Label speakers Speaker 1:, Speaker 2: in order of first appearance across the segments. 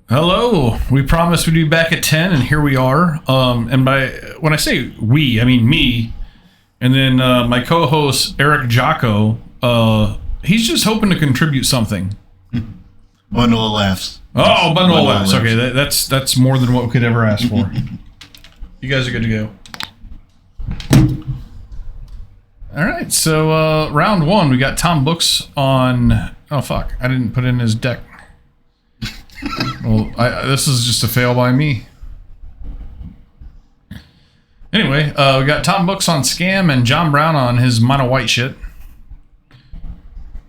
Speaker 1: Hello. We promised we'd be back at 10, and here we are. And when I say we, I mean me. And then my co-host, Eric Jocko, he's just hoping to contribute something.
Speaker 2: Bundle of laughs.
Speaker 1: Oh, bundle of laughs. Okay, that's more than what we could ever ask for. You guys are good to go. All right, so round one, we got Tom Books on... Oh, fuck. I didn't put in his deck. Well, this is just a fail by me. Anyway, we got Tom Books on Scam and John Brown on his mono white shit.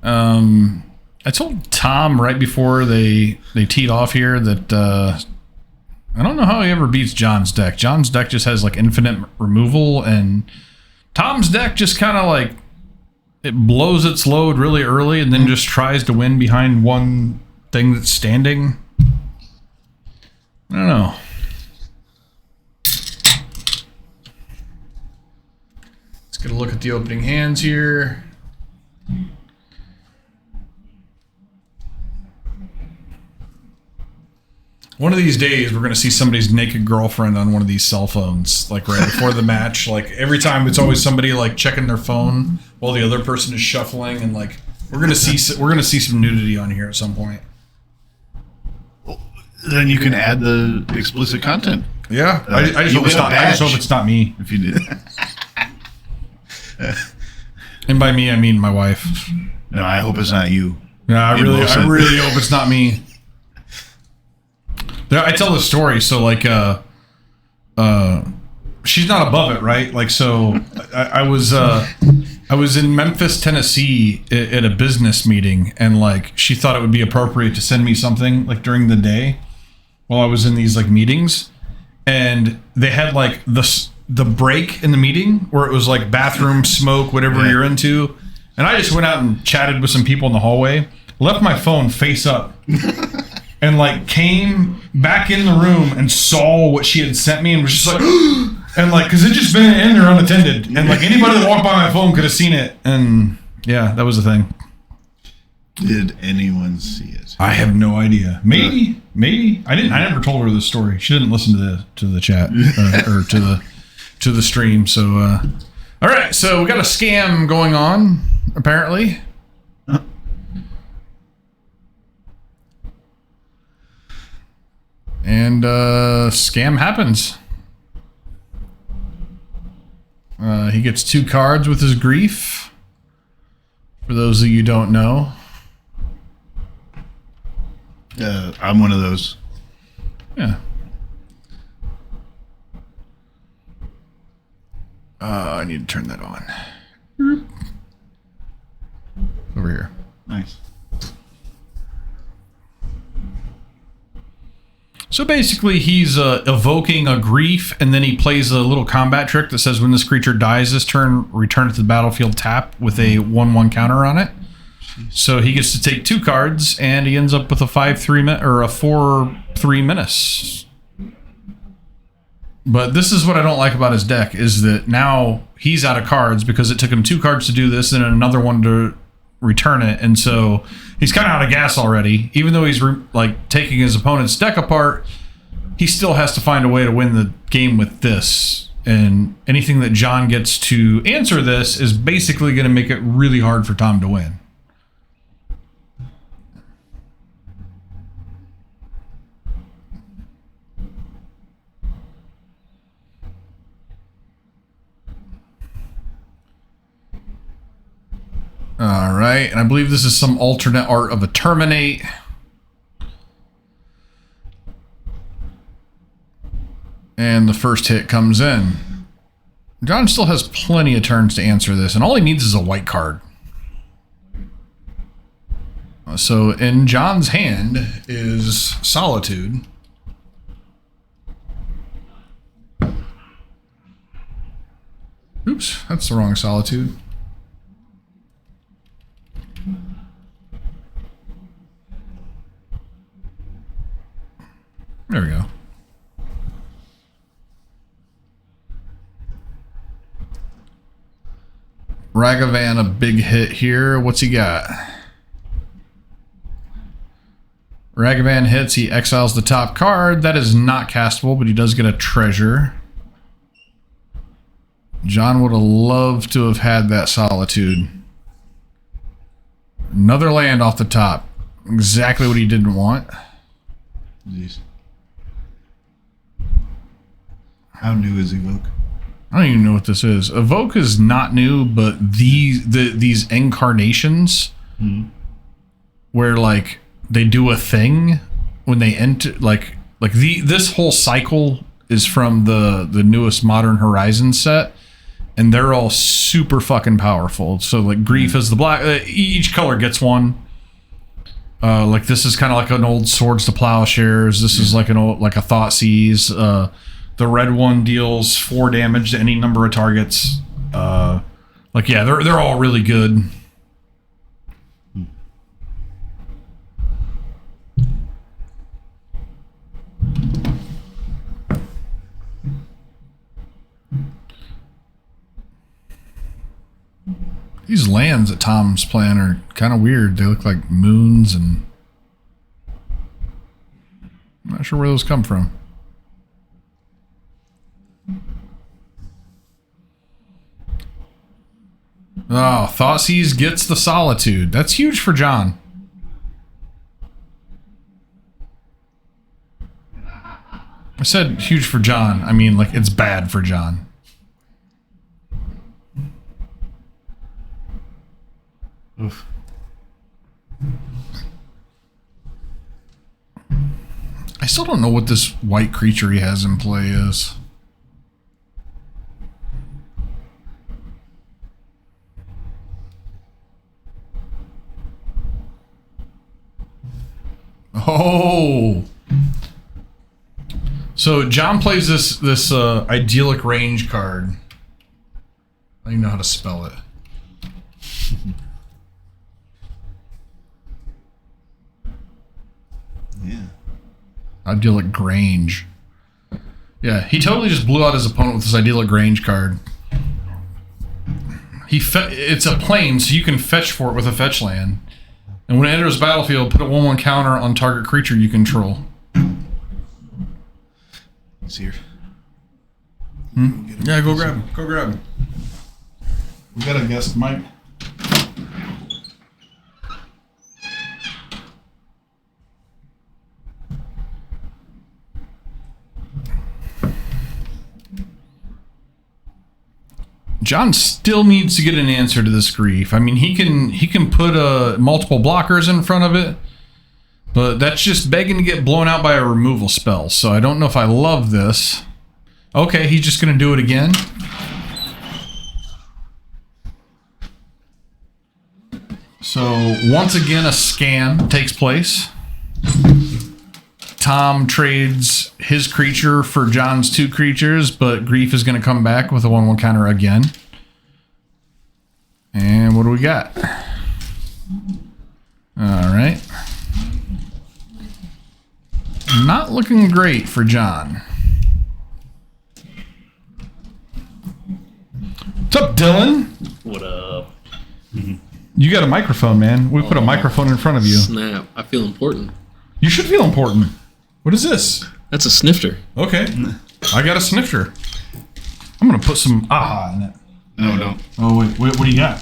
Speaker 1: I told Tom right before they teed off here that I don't know how he ever beats John's deck. John's deck just has like infinite removal, and Tom's deck just kind of like it blows its load really early and then just tries to win behind one thing that's standing. I don't know. Let's get a look at the opening hands here. One of these days, we're going to see somebody's naked girlfriend on one of these cell phones, like right before the match. Like every time, it's always somebody like checking their phone while the other person is shuffling, and like we're going to see some nudity on here at some point.
Speaker 2: Then you can add the explicit content.
Speaker 1: Yeah, I just hope it's not me.
Speaker 2: If you did.
Speaker 1: And by me, I mean my wife.
Speaker 2: No, I hope it's not you.
Speaker 1: Yeah, I really hope it's not me. I tell the story, so like, she's not above it, right? Like, so I was in Memphis, Tennessee at a business meeting, and like, she thought it would be appropriate to send me something like during the day while I was in these like meetings, and they had like the break in the meeting where it was like bathroom smoke, whatever you're into, and I just went out and chatted with some people in the hallway, left my phone face up. And like came back in the room and saw what she had sent me and was just like, and like, cause it just been in there unattended, and like anybody that walked by my phone could have seen it, and yeah, that was the thing.
Speaker 2: Did anyone see it?
Speaker 1: I have no idea. Maybe I didn't. I never told her the story. She didn't listen to the chat or to the stream. So, all right. So we got a scam going on apparently. And scam happens. He gets 2 cards with his grief. For those of you who don't know.
Speaker 2: I'm one of those.
Speaker 1: Yeah. I need to turn that on. Over here.
Speaker 2: Nice.
Speaker 1: So basically, he's evoking a grief, and then he plays a little combat trick that says when this creature dies this turn, return it to the battlefield tap with a 1/1 counter on it. So he gets to take 2 cards, and he ends up with a 5/3 or a 4/3 menace. But this is what I don't like about his deck, is that now he's out of cards because it took him 2 cards to do this and another one to return it, and so he's kind of out of gas already. Even though he's like taking his opponent's deck apart, he still has to find a way to win the game with this, and anything that John gets to answer this is basically going to make it really hard for Tom to win. All right, and I believe this is some alternate art of a terminate. And the first hit comes in. John still has plenty of turns to answer this, and all he needs is a white card. So in John's hand is Solitude. Oops, that's the wrong Solitude. There we go. Ragavan, a big hit here. What's he got? Ragavan hits, he exiles the top card. That is not castable, but he does get a treasure. John would have loved to have had that Solitude. Another land off the top. Exactly what he didn't want.
Speaker 2: Jeez. How new is Evoke?
Speaker 1: I don't even know what this is. Evoke is not new, but these incarnations where like they do a thing when they enter, this whole cycle is from the newest Modern Horizon set, and they're all super fucking powerful. So like Grief is the black. Each color gets one. Like this is kind of like an old Swords to Plowshares. This is like an old a Thoughtseize. The red one deals 4 damage to any number of targets. They're all really good. These lands that Tom's playing are kind of weird. They look like moons, and I'm not sure where those come from. Oh, Thoughtseize gets the Solitude. That's huge for John. I said huge for John. I mean, like, it's bad for John. Oof. I still don't know what this white creature he has in play is. Oh. So John plays this idyllic range card. I don't even know how to spell it.
Speaker 2: Yeah.
Speaker 1: Idyllic Grange. Yeah, he totally just blew out his opponent with this Idyllic Grange card. It's a plane, so you can fetch for it with a fetch land. And when it enters the battlefield, put a 1/1 counter on target creature you control.
Speaker 2: He's here.
Speaker 1: Yeah, go grab him. Go grab him. We got a guest, Mike. John still needs to get an answer to this Grief. I mean, he can put multiple blockers in front of it, but that's just begging to get blown out by a removal spell. So I don't know if I love this. Okay, he's just going to do it again. So once again, a scam takes place. Tom trades his creature for John's 2 creatures, but Grief is going to come back with a 1/1 counter again. And what do we got? All right. Not looking great for John. What's up, Dylan?
Speaker 3: What up?
Speaker 1: You got a microphone, man. We put a microphone in front of you.
Speaker 3: Snap. I feel important.
Speaker 1: You should feel important. What is this?
Speaker 3: That's a snifter.
Speaker 1: Okay. I got a snifter. I'm going to put some aha in it.
Speaker 2: No, don't.
Speaker 1: Oh, wait. What do you got?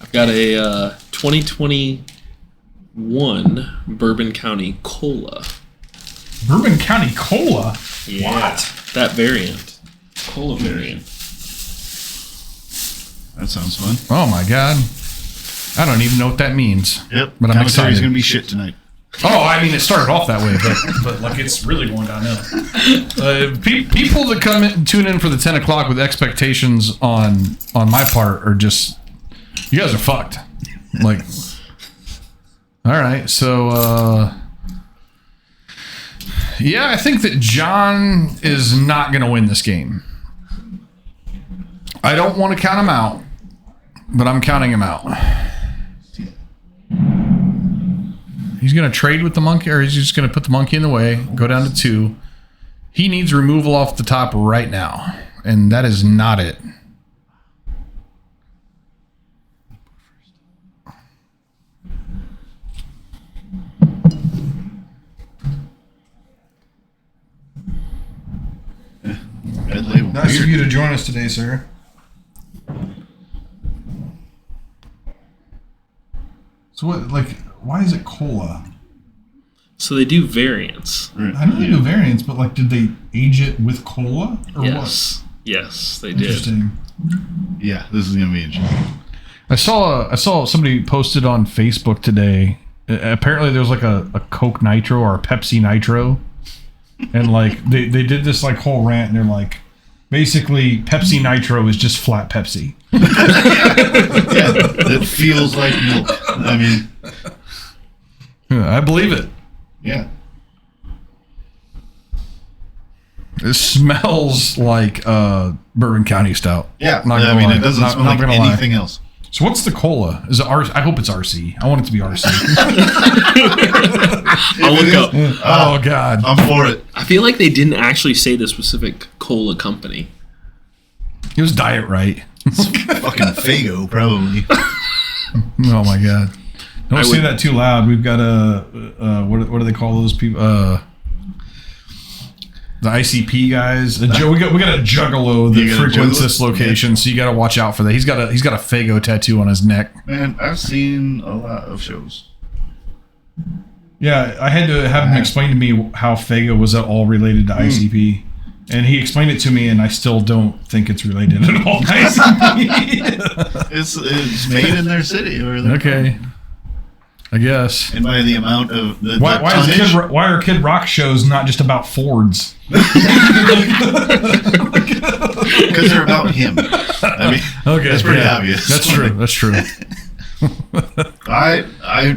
Speaker 3: I've got a 2021 Bourbon County Cola.
Speaker 1: Bourbon County Cola?
Speaker 3: Yeah,
Speaker 1: What?
Speaker 3: that variant. Cola variant.
Speaker 2: That sounds fun.
Speaker 1: Oh, my God. I don't even know what that means.
Speaker 2: Yep.
Speaker 1: But I'm excited.
Speaker 2: Commentary's going to be shit tonight.
Speaker 1: Oh, I mean, it started off that way, but like it's really going downhill. People that come in, tune in for the 10 o'clock with expectations on my part are just, you guys are fucked. Like, all right, so yeah, I think that John is not going to win this game. I don't want to count him out, but I'm counting him out. He's going to trade with the monkey, or he's just going to put the monkey in the way, go down to 2. He needs removal off the top right now, and that is not it. Nice of you to join us today, sir. So what? Like, why is it cola?
Speaker 3: So they do variants.
Speaker 1: I know they do variants, but like, did they age it with cola or
Speaker 3: Yes. Yes, they
Speaker 1: what?
Speaker 3: did.
Speaker 1: Interesting.
Speaker 2: Yeah, this is gonna be interesting.
Speaker 1: I saw somebody posted on Facebook today. Apparently, there's like a Coke Nitro or a Pepsi Nitro, and like they did this like whole rant, and they're like, basically, Pepsi Nitro is just flat Pepsi.
Speaker 2: Yeah, it feels like milk. I mean,
Speaker 1: Yeah, I believe it.
Speaker 2: yeah.
Speaker 1: It smells like Bourbon County Stout.
Speaker 2: Yeah,
Speaker 1: Not gonna
Speaker 2: I mean,
Speaker 1: lie.
Speaker 2: it doesn't
Speaker 1: Not-
Speaker 2: smell
Speaker 1: not
Speaker 2: like
Speaker 1: gonna lie.
Speaker 2: anything else.
Speaker 1: So what's the cola? Is it RC? I hope it's RC. I want it to be RC.
Speaker 3: I'll look up.
Speaker 1: Oh God.
Speaker 2: I'm for it.
Speaker 3: I feel like they didn't actually say the specific cola company.
Speaker 1: It was Diet Right.
Speaker 2: Fucking Fago, probably.
Speaker 1: Oh my God. Don't
Speaker 3: I
Speaker 1: say
Speaker 3: would-
Speaker 1: that too loud. We've got a what do they call those people? The ICP guys. We got a juggalo that
Speaker 2: You got a
Speaker 1: frequents
Speaker 2: juggalo?
Speaker 1: this location, so you got to watch out for that. He's got a Fago tattoo on his neck.
Speaker 2: Man, I've seen a lot of shows.
Speaker 1: Yeah, I had to have him explain to me how Fago was at all related to ICP. And he explained it to me, and I still don't think it's related at all to ICP.
Speaker 2: It's made in their city. Or
Speaker 1: Okay. I guess.
Speaker 2: And by the amount of the
Speaker 1: Why
Speaker 2: tonnage,
Speaker 1: are Kid Rock shows not just about Fords?
Speaker 2: because they're about him. I mean,
Speaker 1: Okay,
Speaker 2: that's pretty
Speaker 1: yeah,
Speaker 2: obvious.
Speaker 1: That's true. That's true.
Speaker 2: I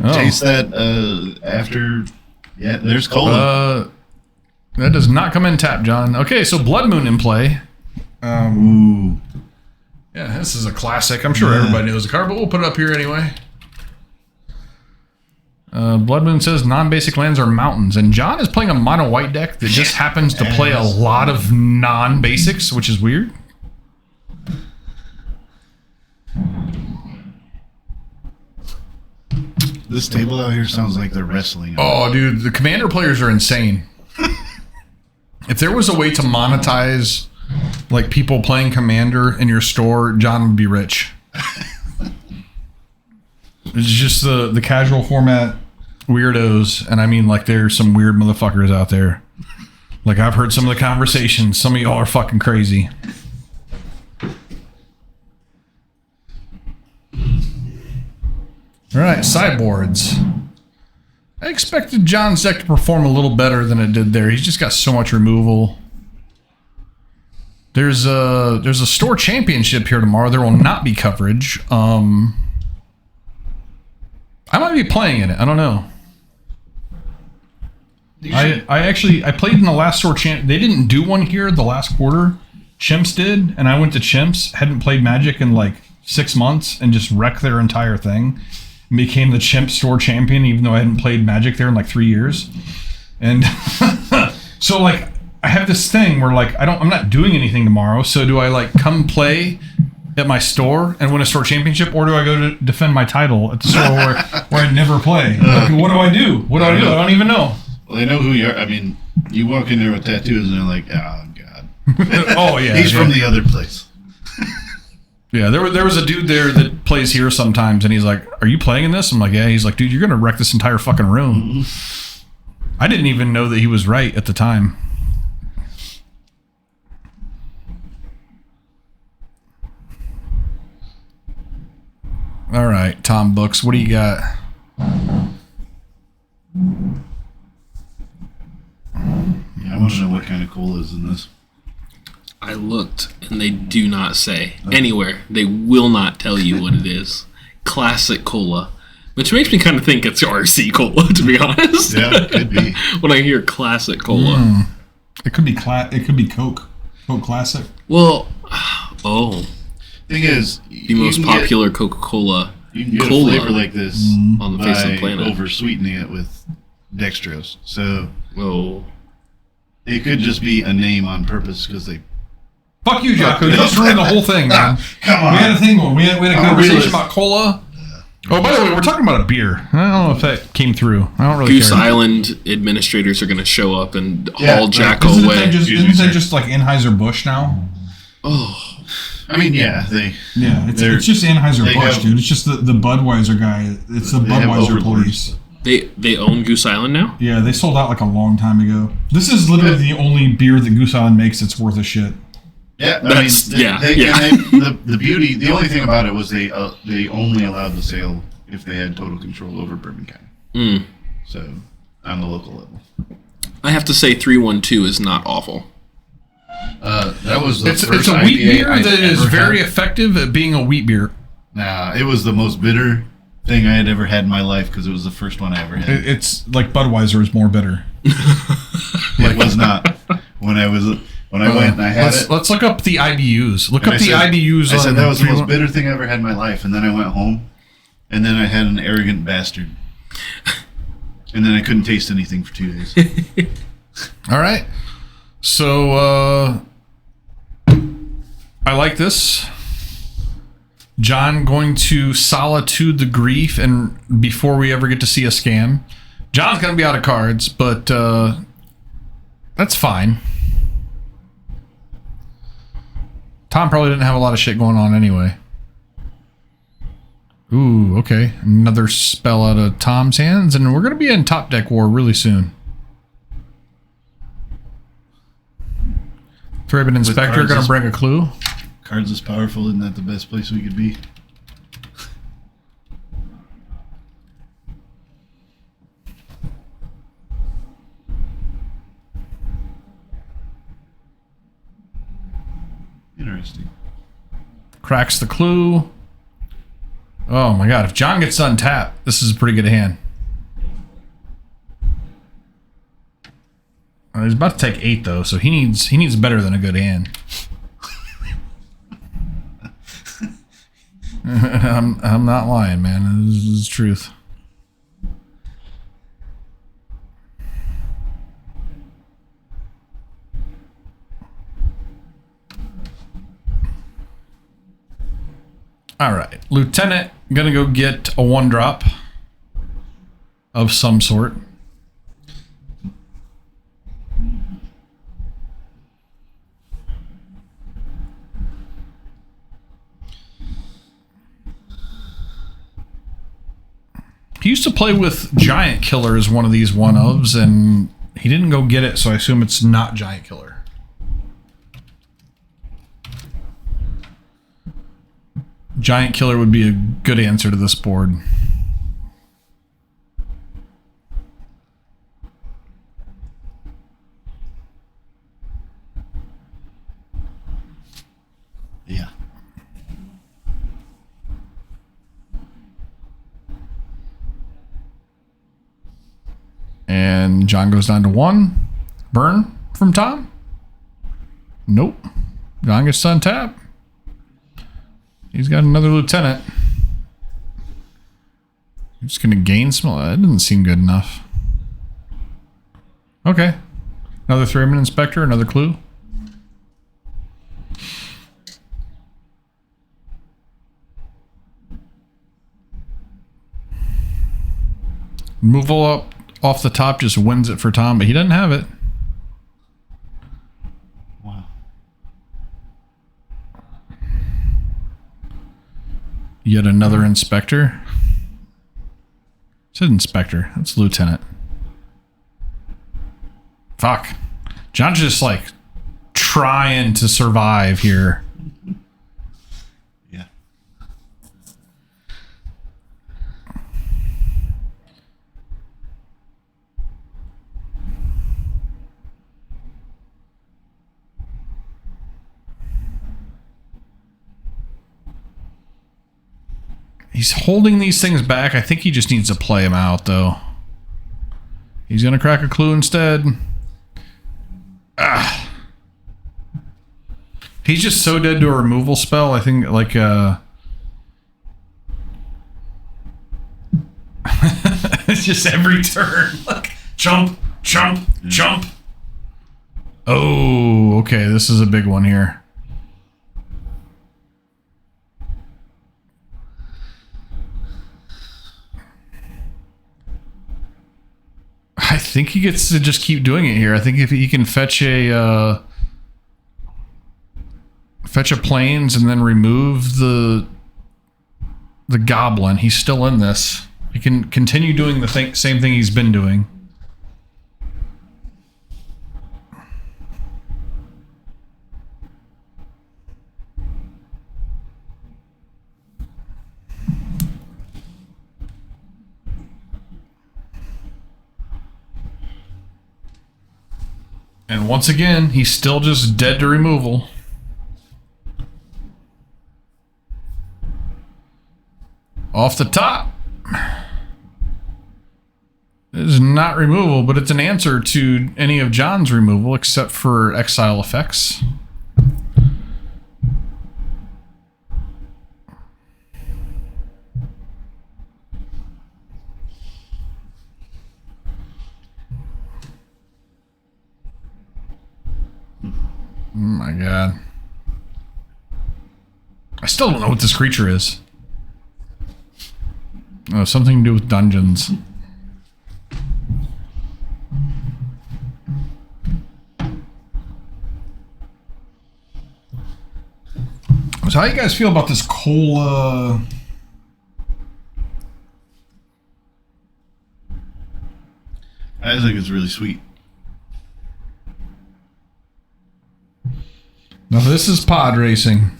Speaker 1: Oh.
Speaker 2: taste that after. Yeah, there's cola.
Speaker 1: That does not come in tap, John. Okay, so Blood Moon in play.
Speaker 2: Ooh,
Speaker 1: Yeah, this is a classic. I'm sure everybody knows the card, but we'll put it up here anyway. Blood Moon says non-basic lands are mountains, and John is playing a mono white deck that just happens to play a lot of non-basics, which is weird.
Speaker 2: this table out here sounds like they're wrestling.
Speaker 1: Oh, dude, the Commander players are insane. If there was a way to monetize like people playing Commander in your store, John would be rich. It's just the casual format weirdos, and I mean, like, there's some weird motherfuckers out there. Like, I've heard some of the conversations. Some of y'all are fucking crazy. All right, sideboards. I expected John's deck to perform a little better than it did there. He's just got so much removal. There's a store championship here tomorrow. There will not be coverage. I might be playing in it. I don't know. I played in the last store champ. They didn't do one here the last quarter. Chimps did, and I went to Chimps. Hadn't played Magic in like 6 months and just wrecked their entire thing. Became the Chimp store champion, even though I hadn't played Magic there in like 3 years. And so like I have this thing where like I'm not doing anything tomorrow. So do I like come play at my store and win a store championship, or do I go to defend my title at the store where I never play? Like, what do I do? What do I do? I don't even know.
Speaker 2: Well, they know who you are. I mean, you walk in there with tattoos and they're like, oh, God.
Speaker 1: Oh, yeah.
Speaker 2: He's
Speaker 1: yeah.
Speaker 2: from the other place.
Speaker 1: Yeah, there was a dude there that plays here sometimes, and he's like, "Are you playing in this?" I'm like, "Yeah." He's like, "Dude, you're gonna wreck this entire fucking room." I didn't even know that he was right at the time. All right, Tom Books, what do you got?
Speaker 2: Yeah, I want to know what kind of cola is in this.
Speaker 3: I looked, and they do not say anywhere. They will not tell you what it is. Classic cola, which makes me kind of think it's RC cola, to be honest.
Speaker 2: Yeah, it could be.
Speaker 3: When I hear classic cola.
Speaker 1: It could be it could be Coke Classic.
Speaker 3: Well,
Speaker 2: Thing is,
Speaker 3: the most popular Coca-Cola
Speaker 2: You can get
Speaker 3: cola
Speaker 2: a flavor like this
Speaker 3: on the face of the
Speaker 2: by
Speaker 3: planet.
Speaker 2: over-sweetening it with dextrose. So
Speaker 3: Oh.
Speaker 2: it could just be a name on purpose because they...
Speaker 1: Fuck you, Jocko. You just ruined the whole thing, man.
Speaker 2: Come on.
Speaker 1: We had a thing going. We had a conversation
Speaker 2: realist.
Speaker 1: about cola. Oh, by the way, we're talking about a beer. I don't know if that came through. I don't really
Speaker 3: Goose
Speaker 1: care.
Speaker 3: Island administrators are going to show up and
Speaker 2: Yeah,
Speaker 3: haul
Speaker 2: right.
Speaker 3: Jacko
Speaker 1: Isn't
Speaker 3: away.
Speaker 1: that just like Anheuser-Busch now?
Speaker 3: Oh,
Speaker 2: I mean, yeah,
Speaker 1: it's just Anheuser-Busch, dude. It's just the Budweiser guy. It's the Budweiser police.
Speaker 3: they own Goose Island now?
Speaker 1: Yeah, they sold out like a long time ago. This is literally the only beer that Goose Island makes that's worth a shit.
Speaker 2: Yeah, the beauty, the only thing about it was they only allowed the sale if they had total control over Bourbon County. So, on the local level.
Speaker 3: I have to say 312 is not awful.
Speaker 2: That was the
Speaker 1: It's
Speaker 2: first
Speaker 1: a wheat
Speaker 2: IPA
Speaker 1: beer
Speaker 2: I'd
Speaker 1: that is
Speaker 2: ever
Speaker 1: very
Speaker 2: had.
Speaker 1: effective at being a wheat beer.
Speaker 2: Nah, it was the most bitter thing I had ever had in my life because it was the first one I ever had.
Speaker 1: It's like Budweiser is more bitter.
Speaker 2: It was not. When I went and I had it.
Speaker 1: Let's look up the IBUs. Look
Speaker 2: and
Speaker 1: up
Speaker 2: I
Speaker 1: the
Speaker 2: said-
Speaker 1: IBUs.
Speaker 2: I said
Speaker 1: on
Speaker 2: that was the most
Speaker 1: 3-1.
Speaker 2: bitter thing I ever had in my life. And then I went home, and then I had an arrogant bastard. And then I couldn't taste anything for 2 days.
Speaker 1: All right. So I like this. John going to solitude the grief, and before we ever get to see a scam, John's going to be out of cards, but that's fine. Tom probably didn't have a lot of shit going on anyway. Ooh, okay. Another spell out of Tom's hands, and we're going to be in Top Deck War really soon. Thraben Inspector
Speaker 2: cards
Speaker 1: going to
Speaker 2: is-
Speaker 1: bring a clue.
Speaker 2: Cards is powerful. Isn't that the best place we could be? Interesting.
Speaker 1: Cracks the clue. Oh my god, if John gets untapped, this is a pretty good hand. He's about to take 8 though, so he needs better than a good hand. I'm not lying, man. This is truth. All right, Lieutenant, gonna go get a 1-drop of some sort. He used to play with Giant Killer as one of these one-ofs, and he didn't go get it, so I assume it's not Giant Killer. Giant Killer would be a good answer to this board.
Speaker 2: Yeah.
Speaker 1: And John goes down to 1. Burn from Tom? Nope. John gets to untap. He's got another lieutenant. He's just going to gain some. That doesn't seem good enough. Okay. Another 3-man inspector, another clue. Removal up off the top just wins it for Tom, but he doesn't have it.
Speaker 2: Wow.
Speaker 1: Yet another inspector. It said inspector. That's lieutenant. Fuck. John's just like trying to survive here.
Speaker 2: Yeah.
Speaker 1: He's holding these things back. I think he just needs to play them out, though. He's going to crack a clue instead. Ah. He's just so dead to a removal spell. I think, like, it's just every turn. Like, jump, jump, jump. Oh, okay. This is a big one here. I think he gets to just keep doing it here. I think if he can fetch a Fetch a planes and then remove the goblin. He's still in this. He can continue doing the same thing he's been doing. And once again, he's still just dead to removal. Off the top. It is not removal, but it's an answer to any of John's removal except for exile effects. Oh my god. I still don't know what this creature is. Oh, something to do with dungeons. So how you guys feel about this cola?
Speaker 2: I think it's really sweet.
Speaker 1: Now this is pod racing.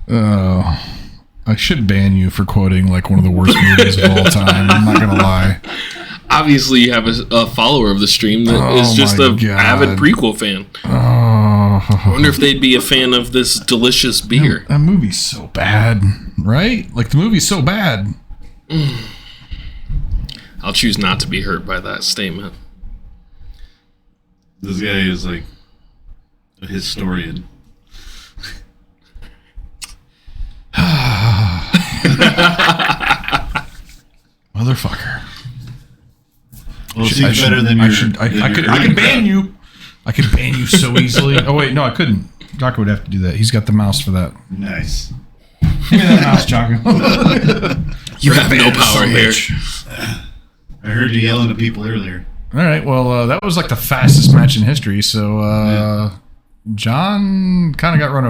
Speaker 1: Oh, I should ban you for quoting like one of the worst movies of all time. I'm not gonna lie.
Speaker 3: Obviously, you have a follower of the stream that is just an avid prequel fan.
Speaker 1: Oh.
Speaker 3: I wonder if they'd be a fan of this delicious beer.
Speaker 1: That movie's so bad, right? Like the movie's so bad.
Speaker 3: I'll choose not to be hurt by that statement.
Speaker 2: This guy is like a historian.
Speaker 1: Motherfucker.
Speaker 2: Well, it seems better than your...
Speaker 1: I could ban you. I could ban you so easily. Oh, wait, no, I couldn't. Jocko would have to do that. He's got the mouse for that.
Speaker 2: Nice.
Speaker 1: Give me that mouse, Jocko.
Speaker 3: You have no power here.
Speaker 2: I heard you yelling at people earlier.
Speaker 1: All right, well, that was like the fastest match in history, so John kind of got run over.